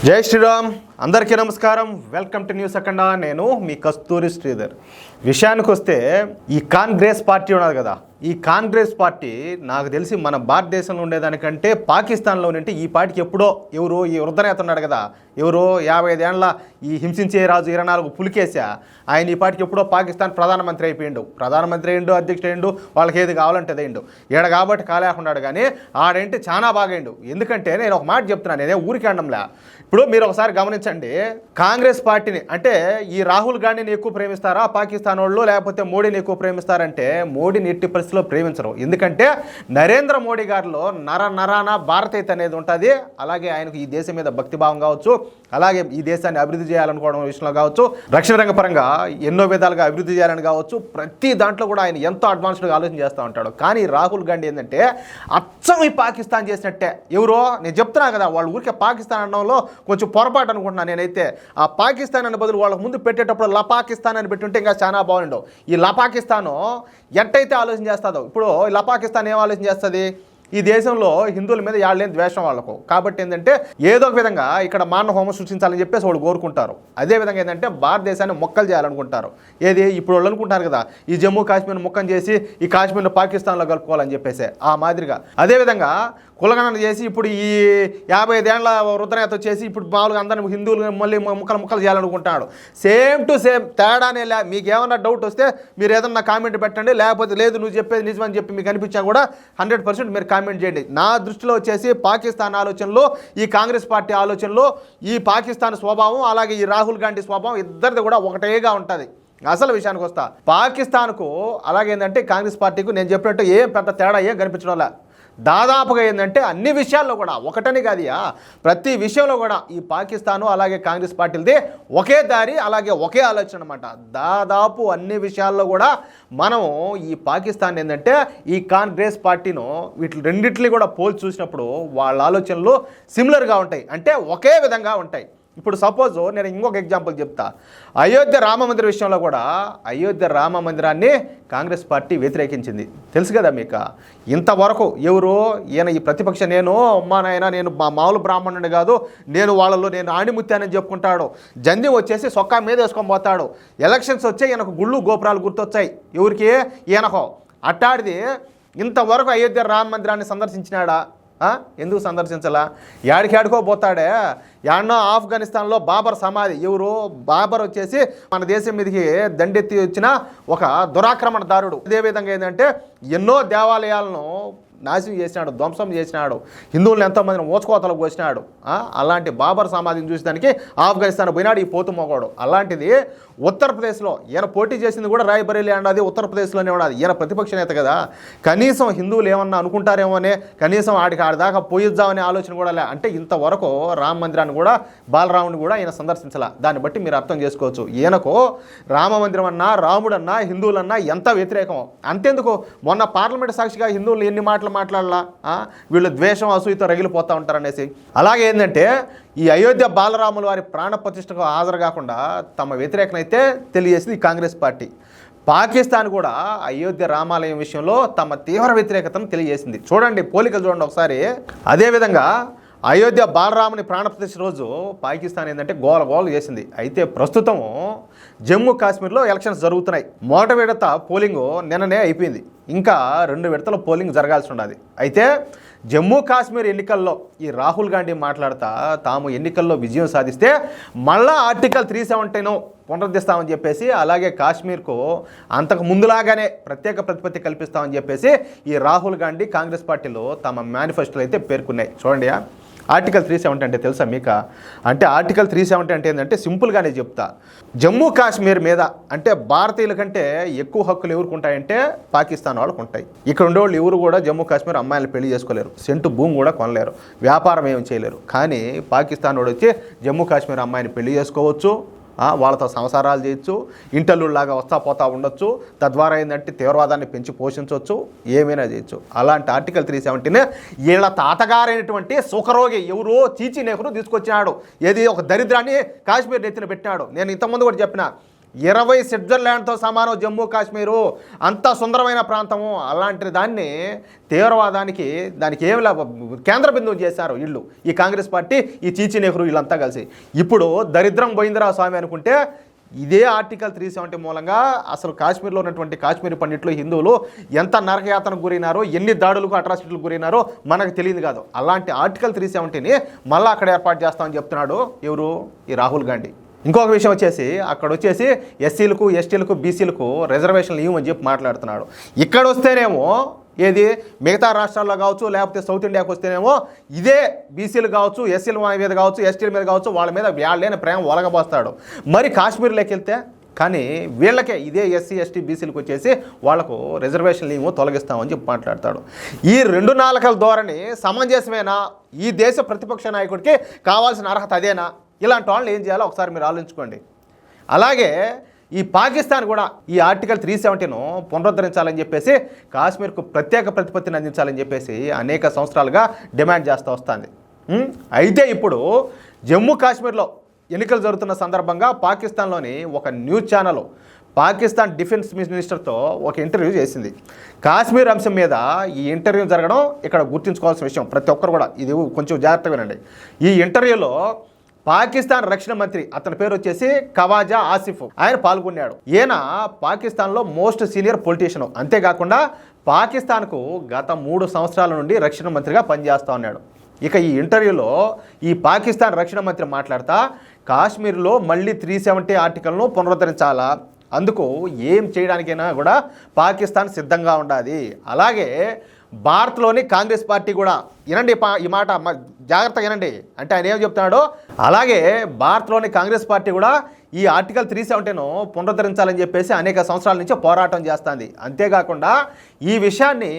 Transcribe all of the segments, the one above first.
జై శ్రీరామ్. అందరికీ నమస్కారం. వెల్కమ్ టు న్యూస్ అఖండ. నేను మీ కస్తూరి శ్రీధర్. విషయానికి వస్తే ఈ కాంగ్రెస్ పార్టీ ఉన్నది కదా, ఈ కాంగ్రెస్ పార్టీ నాకు తెలిసి మన భారతదేశంలో ఉండేదానికంటే పాకిస్తాన్లో ఉంటే ఈ పార్టీకి ఎప్పుడో ఎవరు ఈ వృద్ధనేత ఉన్నాడు కదా, ఎవరో 55 ఏళ్ళ ఈ హింసించే రాజు 24 పులికేసా ఆయన ఈ పార్టీకి ఎప్పుడో పాకిస్తాన్ ప్రధానమంత్రి అయిపోయిండు, అధ్యక్షుడు అయిండు, వాళ్ళకి ఏది కావాలంటే అదేండు. ఈడ కాబట్టి కాలేకున్నాడు, కానీ ఆడేంటి చాలా బాగైండు. ఎందుకంటే నేను ఒక మాట చెప్తున్నాను, నేనే ఊరికి అనడంలే. ఇప్పుడు మీరు ఒకసారి గమనించండి, కాంగ్రెస్ పార్టీని అంటే ఈ రాహుల్ గాంధీని ఎక్కువ ప్రేమిస్తారా పాకిస్తాన్ వాళ్ళు, లేకపోతే మోడీని ఎక్కువ ప్రేమిస్తారంటే మోడీని ఎట్టి పరిస్థితిలో ప్రేమించరు. ఎందుకంటే నరేంద్ర మోడీ గారిలో నరాన భారతీయత అనేది ఉంటుంది. అలాగే ఆయనకు ఈ దేశం మీద భక్తిభావం కావచ్చు, అలాగే ఈ దేశాన్ని అభివృద్ధి చేయాలనుకోవడం విషయంలో కావచ్చు, రక్షణ రంగ పరంగా ఎన్నో విధాలుగా అభివృద్ధి చేయాలని కావచ్చు, ప్రతి దాంట్లో కూడా ఆయన ఎంతో అడ్వాన్స్డ్గా ఆలోచన చేస్తూ ఉంటాడు. కానీ రాహుల్ గాంధీ ఏంటంటే అచ్చం ఈ పాకిస్తాన్ చేసినట్టే. ఎవరో నేను చెప్తున్నా కదా, వాళ్ళు ఊరికే పాకిస్తాన్ అనడంలో కొంచెం పొరపాటు అనుకుంటున్నాను నేనైతే. ఆ పాకిస్తాన్ అనే బదులు వాళ్ళకు ముందు పెట్టేటప్పుడు లపాకిస్తాన్ అని పెట్టుంటే ఇంకా చాలా బాగుండవు. ఈ లపాకిస్తాను ఎట్టయితే ఆలోచన చేస్తుందో, ఇప్పుడు లపాకిస్తాన్ ఏం ఆలోచన చేస్తుంది, ఈ దేశంలో హిందువుల మీద యాళ్ళేని ద్వేషం వాళ్ళకు. కాబట్టి ఏంటంటే ఏదో ఒక విధంగా ఇక్కడ మానవ హోమం సృష్టించాలని చెప్పేసి వాళ్ళు కోరుకుంటారు. అదేవిధంగా ఏంటంటే భారతదేశాన్ని మొక్కలు చేయాలనుకుంటారు. ఏది ఇప్పుడు వాళ్ళు అనుకుంటారు కదా, ఈ జమ్మూ కాశ్మీర్ని మొక్కను చేసి ఈ కాశ్మీర్ను పాకిస్తాన్లో కలుపుకోవాలని చెప్పేసి ఆ మాదిరిగా. అదేవిధంగా కులగణన చేసి ఇప్పుడు ఈ 55 ఏళ్ల వృద్ధనేత వచ్చేసి ఇప్పుడు మామూలుగా అందరిని హిందువులు మళ్ళీ ముక్కలు చేయాలనుకుంటాడు. సేమ్ టు సేమ్ తేడానే. మీకు ఏమన్నా డౌట్ వస్తే మీరు ఏదన్నా కామెంట్ పెట్టండి, లేకపోతే లేదు నువ్వు చెప్పేది నిజమని చెప్పి మీకు అనిపించా కూడా 100% మీరు కామెంట్ చేయండి. నా దృష్టిలో వచ్చేసి పాకిస్తాన్ ఆలోచనలో, ఈ కాంగ్రెస్ పార్టీ ఆలోచనలో, ఈ పాకిస్తాన్ స్వభావం అలాగే ఈ రాహుల్ గాంధీ స్వభావం ఇద్దరిది కూడా ఒకటేగా ఉంటుంది. అసలు విషయానికి వస్తా, పాకిస్తాన్కు అలాగేందంటే కాంగ్రెస్ పార్టీకు నేను చెప్పినట్టు ఏం పెద్ద తేడా ఏం కనిపించడంలా. దాదాపుగా ఏంటంటే అన్ని విషయాల్లో కూడా ఒకటని కాదుయా, ప్రతి విషయంలో కూడా ఈ పాకిస్తాను అలాగే కాంగ్రెస్ పార్టీలది ఒకే దారి, అలాగే ఒకే ఆలోచన అనమాట. దాదాపు అన్ని విషయాల్లో కూడా మనం ఈ పాకిస్తాన్ ఏంటంటే ఈ కాంగ్రెస్ పార్టీను వీటి రెండింటిని కూడా పోల్చి చూసినప్పుడు వాళ్ళ ఆలోచనలు సిమిలర్గా ఉంటాయి, అంటే ఒకే విధంగా ఉంటాయి. ఇప్పుడు సపోజ్ నేను ఇంకొక ఎగ్జాంపుల్ చెప్తా. అయోధ్య రామ మందిర విషయంలో కూడా అయోధ్య రామ మందిరాన్ని కాంగ్రెస్ పార్టీ వ్యతిరేకించింది, తెలుసు కదా మీకు. ఇంతవరకు ఎవరు ఈయన ఈ ప్రతిపక్ష నేను అమ్మా నాయన నేను మామూలు బ్రాహ్మణుని కాదు, నేను వాళ్ళలో నేను ఆణిముత్యానని చెప్పుకుంటాడు, జంధ్యం వచ్చేసి సొక్కా మీద వేసుకొని పోతాడు. ఎలక్షన్స్ వచ్చే ఈయనకు గుళ్ళు గోపురాలు గుర్తొచ్చాయి. ఎవరికి? ఈయనకో. అట్టాడిది ఇంతవరకు అయోధ్య రామ మందిరాన్ని సందర్శించినాడా? ఎందుకు సందర్శించాలా? యాడికాడికో పోతాడే. యాడనో ఆఫ్ఘనిస్తాన్లో బాబర్ సమాధి. ఎవరు? బాబర్ వచ్చేసి మన దేశం మీదకి దండెత్తి వచ్చిన ఒక దురాక్రమణదారుడు. అదేవిధంగా ఏంటంటే ఎన్నో దేవాలయాలను నాశనం చేసినాడు, ధ్వంసం చేసినాడు, హిందువులను ఎంతోమందిని ఓచుకోతలకు పోసినాడు. అలాంటి బాబర్ సమాధిని చూసేదానికి ఆఫ్ఘనిస్తాన్ పోయినాడు ఈ పోతు మొగోడు. అలాంటిది ఉత్తరప్రదేశ్లో ఈయన పోటీ చేసింది కూడా రాయ్బరేలీ అన్నది ఉత్తరప్రదేశ్లోనే ఉన్నది. ఈయన ప్రతిపక్ష నేత కదా, కనీసం హిందువులు ఏమన్నా అనుకుంటారేమో అనే కనీసం ఆడిదాకా పోయిద్దామనే ఆలోచన కూడా లే. అంటే ఇంతవరకు రామ మందిరాన్ని కూడా బాలరాముని కూడా ఈయన సందర్శించాల. దాన్ని బట్టి మీరు అర్థం చేసుకోవచ్చు ఈయనకు రామ మందిరం అన్నా రాముడన్నా హిందువులన్నా ఎంత వ్యతిరేకం. అంతేందుకు మొన్న పార్లమెంట్ సాక్షిగా హిందువులు ఎన్ని మాటలు మాట్లాడాలా, వీళ్ళు ద్వేషం అసూయతో రగిలిపోతూ ఉంటారనేసి. అలాగే ఏంటంటే ఈ అయోధ్య బాలరాముల వారి ప్రాణ ప్రతిష్టకు హాజరు కాకుండా తమ వ్యతిరేకత అయితే తెలియజేసింది ఈ కాంగ్రెస్ పార్టీ. పాకిస్తాన్ కూడా అయోధ్య రామాలయం విషయంలో తమ తీవ్ర వ్యతిరేకతను తెలియజేసింది. చూడండి, పోలికలు చూడండి ఒకసారి. అదేవిధంగా అయోధ్య బాలరాముని ప్రాణప్రతిష్ఠ రోజు పాకిస్తాన్ ఏంటంటే గోల చేసింది. అయితే ప్రస్తుతం జమ్మూ కాశ్మీర్లో ఎలక్షన్స్ జరుగుతున్నాయి. మొదటి విడత పోలింగ్ నిన్ననే అయిపోయింది, ఇంకా 2 విడతల పోలింగ్ జరగాల్సి ఉన్నది. అయితే జమ్మూ కాశ్మీర్ ఎన్నికల్లో ఈ రాహుల్ గాంధీ మాట్లాడుతా తాము ఎన్నికల్లో విజయం సాధిస్తే మళ్ళా ఆర్టికల్ 370 పునరుద్ధరిస్తామని చెప్పేసి, అలాగే కాశ్మీర్కు అంతకు ముందులాగానే ప్రత్యేక ప్రతిపత్తి కల్పిస్తామని చెప్పేసి ఈ రాహుల్ గాంధీ కాంగ్రెస్ పార్టీలో తమ మేనిఫెస్టోలో అయితే పేర్కొన్నాయి. చూడండి, ఆర్టికల్ 370 అంటే తెలుసా మీకు? అంటే ఆర్టికల్ 370 అంటే ఏంటంటే సింపుల్గానే చెప్తా, జమ్మూ కాశ్మీర్ మీద అంటే భారతీయుల కంటే ఎక్కువ హక్కులు ఎవరికి ఉంటాయంటే పాకిస్తాన్ వాళ్ళకు ఉంటాయి. ఇక్కడ ఉండేవాళ్ళు ఎవరు కూడా జమ్మూ కాశ్మీర్ అమ్మాయిలను పెళ్లి చేసుకోలేరు, సెంటు భూమి కూడా కొనలేరు, వ్యాపారం ఏమి చేయలేరు. కానీ పాకిస్తాన్ వాడు వచ్చి జమ్మూ కాశ్మీర్ అమ్మాయిని పెళ్లి చేసుకోవచ్చు, వాళ్ళతో సంసారాలు చేయొచ్చు, ఇంటల్లులాగా వస్తా పోతా ఉండొచ్చు, తద్వారా ఏంటంటే తీవ్రవాదాన్ని పెంచి పోషించవచ్చు, ఏమైనా చేయొచ్చు. అలాంటి ఆర్టికల్ 370నే వీళ్ళ తాతగారైనటువంటి సుఖరోగి ఎవరో చీచి నెహ్రూ తీసుకొచ్చినాడు. ఏది ఒక దరిద్రాన్ని కాశ్మీర్ నెత్తిన పెట్టినాడు. నేను ఇంతకుముందు కూడా చెప్పిన, 20 స్విట్జర్లాండ్తో సమానం జమ్మూ కాశ్మీరు, అంత సుందరమైన ప్రాంతము. అలాంటి దాన్ని తీవ్రవాదానికి దానికి ఏమి కేంద్ర బిందువు చేశారు వీళ్ళు, ఈ కాంగ్రెస్ పార్టీ, ఈ చీచి నెహ్రూ వీళ్ళంతా కలిసి. ఇప్పుడు దరిద్రం పోయిందిరా స్వామి అనుకుంటే ఇదే ఆర్టికల్ 370 మూలంగా అసలు కాశ్మీర్లో ఉన్నటువంటి కాశ్మీరీ పండిట్లు హిందువులు ఎంత నరకయాతనకు గురైనారో, ఎన్ని దాడులకు అట్రాసిటీలకు గురైనారో మనకు తెలియదు కాదు. అలాంటి ఆర్టికల్ 370ని మళ్ళీ అక్కడ ఏర్పాటు చేస్తామని చెప్తున్నాడు ఎవరు, ఈ రాహుల్ గాంధీ. ఇంకొక విషయం వచ్చేసి అక్కడ వచ్చేసి ఎస్సీలకు, ఎస్టీలకు, బీసీలకు రిజర్వేషన్లు ఇవ్వమని చెప్పి మాట్లాడుతున్నాడు. ఇక్కడ వస్తేనేమో ఏది మిగతా రాష్ట్రాల్లో కావచ్చు, లేకపోతే సౌత్ ఇండియాకి వస్తేనేమో ఇదే బీసీలు కావచ్చు, ఎస్సీల మీద కావచ్చు, ఎస్టీల మీద కావచ్చు, వాళ్ళ మీద వాళ్ళైన ప్రేమ ఒలగబోస్తాడు. మరి కాశ్మీర్లోకి వెళ్తే కానీ వీళ్ళకే ఇదే ఎస్సీ, ఎస్టీ, బీసీలకు వచ్చేసి వాళ్లకు రిజర్వేషన్లు ఏమో తొలగిస్తామని చెప్పి మాట్లాడతాడు. ఈ 2 నాలుకల ధోరణి సమంజసమేనా? ఈ దేశ ప్రతిపక్ష నాయకుడికి కావాల్సిన అర్హత అదేనా? ఇలాంటి వాళ్ళని ఏం చేయాలో ఒకసారి మీరు ఆలోచించుకోండి. అలాగే ఈ పాకిస్తాన్ కూడా ఈ ఆర్టికల్ 370ను పునరుద్ధరించాలని చెప్పేసి కాశ్మీర్కు ప్రత్యేక ప్రతిపత్తిని అందించాలని చెప్పేసి అనేక సంవత్సరాలుగా డిమాండ్ చేస్తూ వస్తుంది. అయితే ఇప్పుడు జమ్మూ కాశ్మీర్లో ఎన్నికలు జరుగుతున్న సందర్భంగా పాకిస్తాన్లోని ఒక న్యూస్ ఛానల్ పాకిస్తాన్ డిఫెన్స్ మినిస్టర్తో ఒక ఇంటర్వ్యూ చేసింది. కాశ్మీర్ అంశం మీద ఈ ఇంటర్వ్యూ జరగడం ఇక్కడ గుర్తుంచుకోవాల్సిన విషయం. ప్రతి ఒక్కరు కూడా ఇది కొంచెం జాగ్రత్తగా వినండి. ఈ ఇంటర్వ్యూలో పాకిస్తాన్ రక్షణ మంత్రి, అతని పేరు వచ్చేసి ఖవాజా ఆసిఫ్, ఆయన పాల్గొన్నాడు. ఈయన పాకిస్తాన్లో మోస్ట్ సీనియర్ పొలిటీషియన్. అంతేకాకుండా పాకిస్తాన్కు గత 3 సంవత్సరాల నుండి రక్షణ మంత్రిగా పనిచేస్తూ ఉన్నాడు. ఇక ఈ ఇంటర్వ్యూలో ఈ పాకిస్తాన్ రక్షణ మంత్రి మాట్లాడుతూ కాశ్మీర్లో మళ్ళీ 370 ఆర్టికల్ను పునరుద్ధరించాలా, అందుకు ఏం చేయడానికైనా కూడా పాకిస్తాన్ సిద్ధంగా ఉండాలి. అలాగే భారత్లోని కాంగ్రెస్ పార్టీ కూడా, వినండి ఈ మాట జాగ్రత్తగా వినండి, అంటే ఆయన ఏం చెప్తున్నాడో. అలాగే భారత్లోని కాంగ్రెస్ పార్టీ కూడా ఈ ఆర్టికల్ 370ను పునరుద్ధరించాలని చెప్పేసి అనేక సంవత్సరాల నుంచి పోరాటం చేస్తుంది. అంతేకాకుండా ఈ విషయాన్ని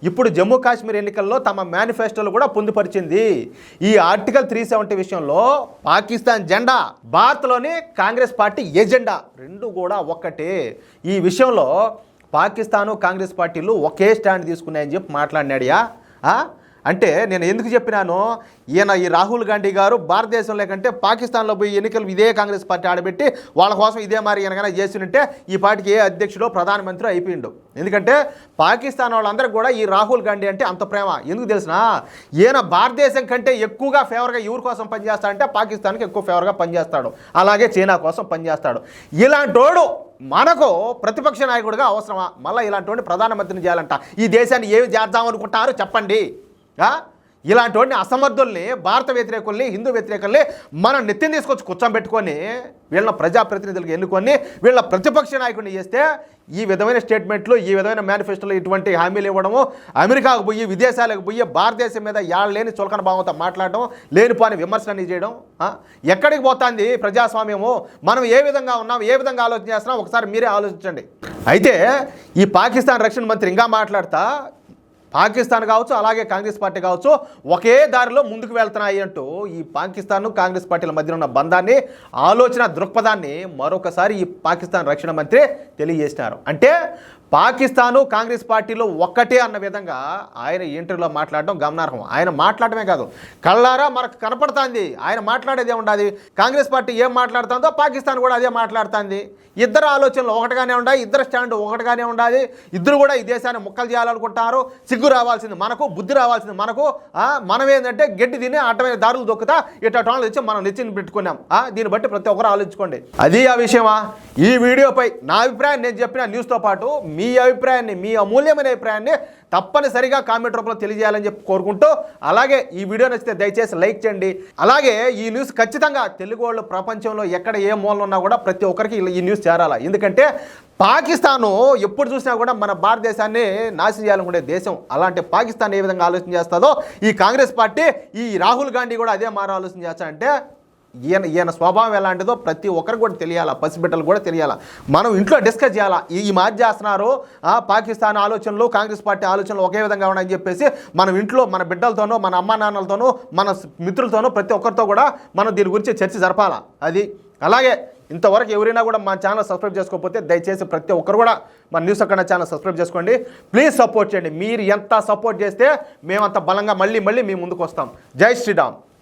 ఇప్పుడు జమ్మూ కాశ్మీర్ ఎన్నికల్లో తమ మేనిఫెస్టోలో కూడా పొందుపరిచింది. ఈ ఆర్టికల్ 370 విషయంలో పాకిస్తాన్ జెండా, భారత్లోని కాంగ్రెస్ పార్టీ ఎజెండా రెండు కూడా ఒక్కటే. ఈ విషయంలో పాకిస్తాను, కాంగ్రెస్ పార్టీలు ఒకే స్టాండ్ తీసుకున్నాయని చెప్పి మాట్లాడినాడియా. అంటే నేను ఎందుకు చెప్పినాను, ఈయన ఈ రాహుల్ గాంధీ గారు భారతదేశంలో కంటే పాకిస్తాన్లో పోయి ఎన్నికలు ఇదే కాంగ్రెస్ పార్టీ ఆడబెట్టి వాళ్ళ కోసం ఇదే మరి ఈయనకైనా చేసినట్టే ఈ పార్టీకి ఏ అధ్యక్షుడో ప్రధానమంత్రి అయిపోయిండు. ఎందుకంటే పాకిస్తాన్ వాళ్ళందరికీ కూడా ఈ రాహుల్ గాంధీ అంటే అంత ప్రేమ. ఎందుకు తెలిసినా, ఈయన భారతదేశం కంటే ఎక్కువగా ఫేవర్గా ఎవరి కోసం పనిచేస్తాడంటే పాకిస్తాన్కి ఎక్కువ ఫేవర్గా పనిచేస్తాడు. అలాగే చైనా కోసం పనిచేస్తాడు. ఇలాంటోడు మనకు ప్రతిపక్ష నాయకుడిగా అవసరమా? మళ్ళీ ఇలాంటి వాడిని ప్రధానమంత్రిని చేయాలంట. ఈ దేశాన్ని ఏమి చేద్దామనుకుంటారు చెప్పండి? ఇలాంటి వాడిని అసమర్థుల్ని, భారత వ్యతిరేకుల్ని, హిందూ వ్యతిరేకుల్ని మనం నెత్తిని తీసుకొచ్చి కూర్చోబెట్టుకొని వీళ్ళ ప్రజాప్రతినిధులకు ఎన్నుకొని వీళ్ళ ప్రతిపక్ష నాయకుడిని చేస్తే ఈ విధమైన స్టేట్మెంట్లు, ఈ విధమైన మేనిఫెస్టోలు, ఇటువంటి హామీలు ఇవ్వడము, అమెరికాకు పోయి విదేశాలకు పోయి భారతదేశం మీద లేని చులకన భావంతో మాట్లాడడం, లేనిపోని విమర్శలన్నీ చేయడం ఎక్కడికి పోతుంది ప్రజాస్వామ్యము? మనం ఏ విధంగా ఉన్నాం, ఏ విధంగా ఆలోచన చేస్తున్నాం ఒకసారి మీరే ఆలోచించండి. అయితే ఈ పాకిస్తాన్ రక్షణ మంత్రి ఇంకా మాట్లాడుతా పాకిస్తాన్ కావచ్చు, అలాగే కాంగ్రెస్ పార్టీ కావచ్చు ఒకే దారిలో ముందుకు వెళ్తున్నాయి అంటూ ఈ పాకిస్తాన్, కాంగ్రెస్ పార్టీల మధ్య ఉన్న బంధాన్ని, ఆలోచన దృక్పథాన్ని మరొకసారి ఈ పాకిస్తాన్ రక్షణ మంత్రి తెలియజేసినారు. అంటే పాకిస్తాను, కాంగ్రెస్ పార్టీలు ఒక్కటే అన్న విధంగా ఆయన ఇంటర్వ్యూలో మాట్లాడడం గమనార్హం. ఆయన మాట్లాడమే కాదు, కళ్ళారా మనకు కనపడుతుంది ఆయన మాట్లాడేదే ఉండాలి. కాంగ్రెస్ పార్టీ ఏం మాట్లాడుతుందో పాకిస్తాన్ కూడా అదే మాట్లాడుతుంది. ఇద్దరు ఆలోచనలు ఒకటిగానే ఉండాలి, ఇద్దరు స్టాండ్ ఒకటిగానే ఉండాలి. ఇద్దరు కూడా ఈ దేశాన్ని ముక్కలు చేయాలనుకుంటారు. సిగ్గు రావాల్సింది మనకు, బుద్ధి రావాల్సింది మనకు. మనం ఏంటంటే గడ్డి తిని అడ్డమైన దారులు దొక్కుతా ఇట్లా టోన్లు తెచ్చి మనం నెచ్చిని పెట్టుకున్నాం. దీన్ని బట్టి ప్రతి ఒక్కరు ఆలోచించుకోండి. అది ఆ విషయమా? ఈ వీడియోపై నా అభిప్రాయం నేను చెప్పిన న్యూస్తో పాటు మీ అభిప్రాయాన్ని, మీ అమూల్యమైన అభిప్రాయాన్ని తప్పనిసరిగా కామెంట్ రూపంలో తెలియజేయాలని చెప్పి కోరుకుంటూ, అలాగే ఈ వీడియో నచ్చితే దయచేసి లైక్ చేయండి. అలాగే ఈ న్యూస్ ఖచ్చితంగా తెలుగు వాళ్ళు ప్రపంచంలో ఎక్కడ ఏ మూలన ఉన్నా కూడా ప్రతి ఒక్కరికి ఈ న్యూస్ చేరాలి. ఎందుకంటే పాకిస్తాను ఎప్పుడు చూసినా కూడా మన భారతదేశాన్ని నాశనం చేయాలనుకునే దేశం. అలాంటి పాకిస్తాన్ ఏ విధంగా ఆలోచన చేస్తుందో ఈ కాంగ్రెస్ పార్టీ, ఈ రాహుల్ గాంధీ కూడా అదే మారు ఆలోచన చేస్తాడంటే ఈయన స్వభావం ఎలాంటిదో ప్రతి ఒక్కరికి కూడా తెలియాలా, పసిబిడ్డలు కూడా తెలియాలా. మనం ఇంట్లో డిస్కస్ చేయాలా. ఈ మధ్య చేస్తున్నారు పాకిస్తాన్ ఆలోచనలు, కాంగ్రెస్ పార్టీ ఆలోచనలు ఒకే విధంగా ఉన్నాయని చెప్పేసి మనం ఇంట్లో మన బిడ్డలతోనూ, మన అమ్మా నాన్నలతోనూ, మన మిత్రులతోనూ ప్రతి ఒక్కరితో కూడా మనం దీని గురించి చర్చ జరపాలా. అది అలాగే ఇంతవరకు ఎవరైనా కూడా మా ఛానల్ సబ్స్క్రైబ్ చేసుకోకపోతే దయచేసి ప్రతి ఒక్కరు కూడా మన న్యూస్ అక్కడ ఛానల్ సబ్స్క్రైబ్ చేసుకోండి. ప్లీజ్ సపోర్ట్ చేయండి. మీరు ఎంత సపోర్ట్ చేస్తే మేమంత బలంగా మళ్ళీ మీ ముందుకు వస్తాం. జై శ్రీరామ్.